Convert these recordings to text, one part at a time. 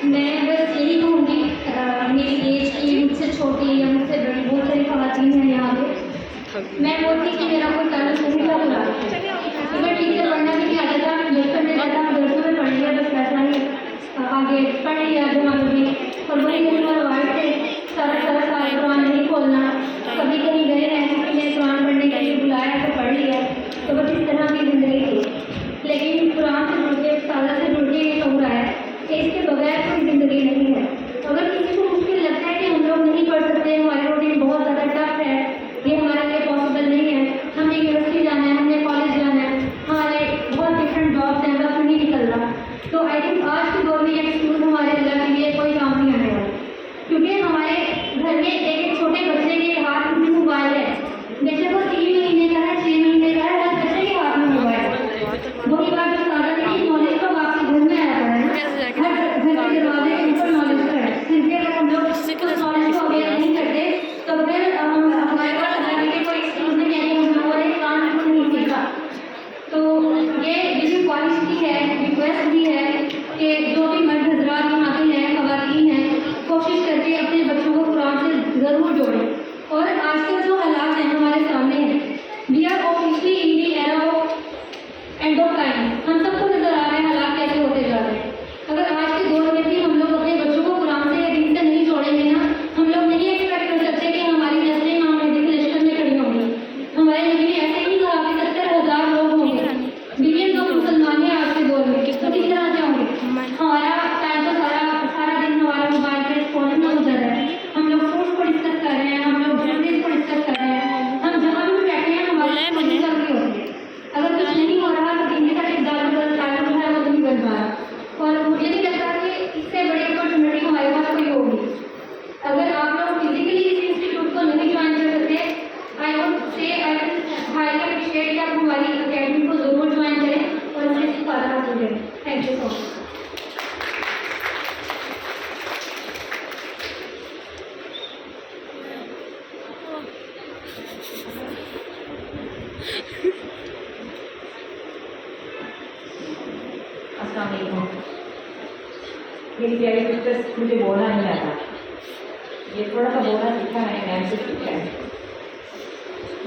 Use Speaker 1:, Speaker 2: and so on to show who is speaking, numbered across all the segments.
Speaker 1: میں بس یہی کہوں گی، میری ایج کی مجھ سے چھوٹی یا مجھ سے بڑی بہت ساری خواتین ہیں یہاں پہ، میں وہ تھی کہ میرا کوئی تعلق نہیں تھا بلا کہ میں ٹیچر بننا بھی نہیں آتا تھا، بچپن میں رہتا درسوں میں پڑھ لیا بس ایسا ہی آگے پڑھ لیا جو ہم بھی، اور وہی میرے روایت تھے سارا سال قرآن نہیں کھولنا، کبھی کہیں گئے ہیں کسی نے قرآن پڑھنے کے لیے بلایا تو پڑھ لیا، تو بس اس طرح کی زندگی تھی۔ لیکن قرآن سے جڑ کے استاد سے جڑ کے یہ کہہ رہا ہے کہ اس کے بغیر کوئی زندگی نہیں ہے۔ اگر کسی کو مشکل لگتا ہے کہ ہم لوگ نہیں پڑھ سکتے، ہماری روٹین بہت زیادہ ٹف ہے، یہ ہمارے لیے پاسبل نہیں ہے، ہمیں یونیورسٹی جانا ہے، ہمیں کالج جانا ہے، ہمارے بہت ڈفرینٹ جابس ہیں، وقت نہیں نکل رہا، تو آئی تھنک آج کے دور میں یہ ایکسکیوز ہمارے اللہ کے لیے کوئی کام نہیں آنے والا، کیونکہ ہمارے گھر میں ایک چھوٹے بچے کے ہاتھ میں موبائل ہے، بے شک وہ 3 مہینے کا ہے، 6 مہینے کا ہے، ہر بچے کے ہاتھ میں موبائل ہے۔ وہی بات جو سادہ نہیں، نالج تو آپ کے گھر میں آیا ہے نا، ہر گھر کے دروازے کے اوپر نالج کا ہے، پھر بھی اگر ہم لوگ اس نالج کو اویئر نہیں کرتے تو پھر ہمارے پاس اللہ کے کوئی ایکسکیوز نہیں ہے کہ ہم لوگوں نے کام بالکل نہیں سیکھا۔ تو یہ جو پالیسی کی ہے، ریکویسٹ بھی ہے کہ جو بھی مرد حضرات یہاں پہ ہیں، خواتین ہیں، کوشش کر کے اپنے بچوں کو قرآن سے ضرور جوڑیں۔ اور آج کل جو حالات ہیں ہمارے سامنے ہیں، we are obviously in the era of end of time, ہم سب کو نظر آ رہے ہیں حالات کیسے ہوتے جا رہے ہیں۔ اگر آج کے دور میں بھی ہم لوگ اپنے بچوں کو قرآن سے یا دین سے نہیں جوڑیں گے نا، ہم لوگ نہیں ایکسپیکٹ کر سکتے کہ ہماری نسلیں مہدی کی لشکر میں کھڑی ہوں گی۔ ہمارے نبی نے ایسے ہی کہا کہ 70,000 لوگ ہوں گے، بلین لوگ مسلمان ہیں آج کے دور میں، تو کس طرح سے ہوں گے؟ ہمارا ٹائم تو سارا دن ہمارا موبائل پہ فون میں گزر رہا ہے، ہم لوگ فوڈ کو ڈسکس کر رہے ہیں، ہم لوگ بزنس کو ڈسکس کر رہے ہیں، ہم جہاں بھی بیٹھے ہیں ہماری کوشش چل رہی ہوتی ہے۔ اگر کچھ نہیں ہو رہا تو دین کے ساتھ تعلق جو ہے وہ نہیں بن پا رہا، اور مجھے نہیں لگتا کہ اس سے بڑی اپرچونیٹی ہمارے پاس کوئی ہوگی۔ اگر آپ لوگ فزیکلی اس انسٹیٹیوٹ کو نہیں جوائن کر سکتے، I would say highly appreciate کہ آپ ہماری اکیڈمی کو ضرور جوائن کریں اور ہمیں استفادہ حاصل کریں۔ تھینک یو سو مچ۔
Speaker 2: السلام علیکم۔ میری پیاری سسٹرس، مجھے بولنا نہیں آتا، یہ تھوڑا سا بولنا سیکھا ہے، میم سے سیکھا ہے،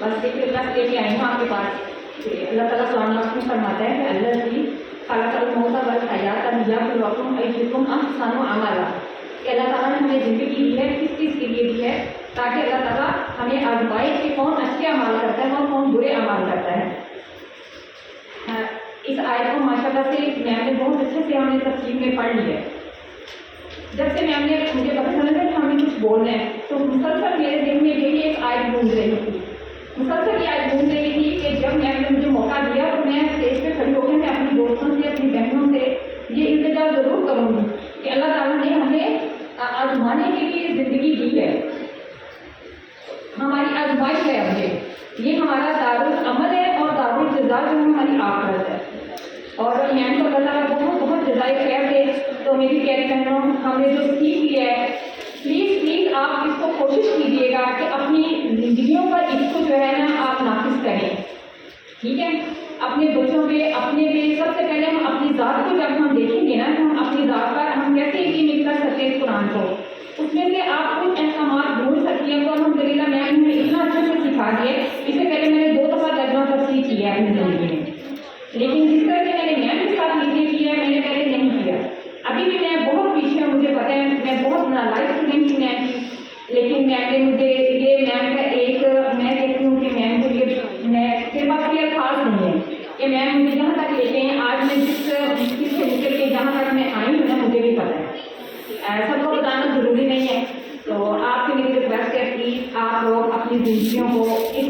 Speaker 2: بس ایک ریکویسٹ لے کے آئی ہوں آپ کے پاس کہ اللہ تعالیٰ قرآن میں فرماتا ہے کہ اللہ کی خلق الموت والحیات لیبلوکم ایکم احسن عملا، کہ اللہ تعالیٰ نے ہمیں زندگی دی ہے کس چیز کے لیے دی ہے؟ تاکہ اللہ تعالیٰ ہمیں آزمائے کہ کون اچھے اعمال کرتا ہے اور کون برے اعمال کرتا ہے۔ اس آیت کو ماشاءاللہ سے میم نے بہت اچھے سے ہم نے تفصیل میں پڑھ لی ہے۔ جب سے میم نے مجھے پتہ چلا کہ ہمیں کچھ بولنا ہے تو مسلسل میرے ذہن میں یہی ایک آیت گونج رہی تھی، مسلسل یہ آیت گونج رہی تھی کہ جب میم نے مجھے موقع دیا تو میں اسٹیج پہ کھڑی ہو کے میں اپنی دوستوں سے، اپنی بہنوں سے یہ التجا ضرور کروں گی کہ اللہ تعالیٰ نے ہمیں آزمانے کے لیے زندگی دی ہے، ہماری آزمائش ہے، اب یہ ہمارا دارالعمل ہے اور دارالجزا جو ہماری آخرت ہے، اور میم کو اللہ تعالیٰ بہت بہت جزائے خیر دے۔ تو میری پیاری بہنوں، ہم نے جو سیکھ لیا ہے، پلیز آپ اس کو کوشش کیجیے گا کہ اپنی زندگیوں پر اس کو جو ہے نا آپ نافذ کریں، ٹھیک ہے؟ اپنے بچوں پہ، اپنے پہ، سب سے پہلے ہم اپنی ذات کو جب ہم دیکھیں گے نا کہ ہم اپنی ذات پر ہم کیسے یقین کر سکتے ہیں قرآن کو، اس میں سے آپ کچھ احکامات ڈھونڈ سکتی ہیں۔ تو الحمدللہ میم نے اتنا اچھے سے سکھا دیے، اس سے پہلے میں نے 2 دفعہ ترجمہ تفسیر کی ہے اپنی زندگی میں، لیکن جس طرح سے میں نے میم کے ساتھ لکھنے کیا ہے میں نے پہلے نہیں کیا۔ ابھی بھی میں بہت پیچھے ہوں، مجھے پتہ ہے، میں بہت نالائق اسٹوڈنٹ تھی میم کی، لیکن میم نے مجھے یہ میم کا ایک میں دیکھتی ہوں کہ میم کو یہ میں میرے پاس یہ الفاظ نہیں ہے کہ میم مجھے جہاں تک لیتے ہیں، آج میں جس چیز سے نکل کے جہاں تک میں آئی ہوں نا مجھے بھی پتہ ہے، سب کو بتانا ضروری نہیں ہے۔ تو آپ سے میری ریکویسٹ ہے کہ آپ لوگ اپنی زندگیوں کو اس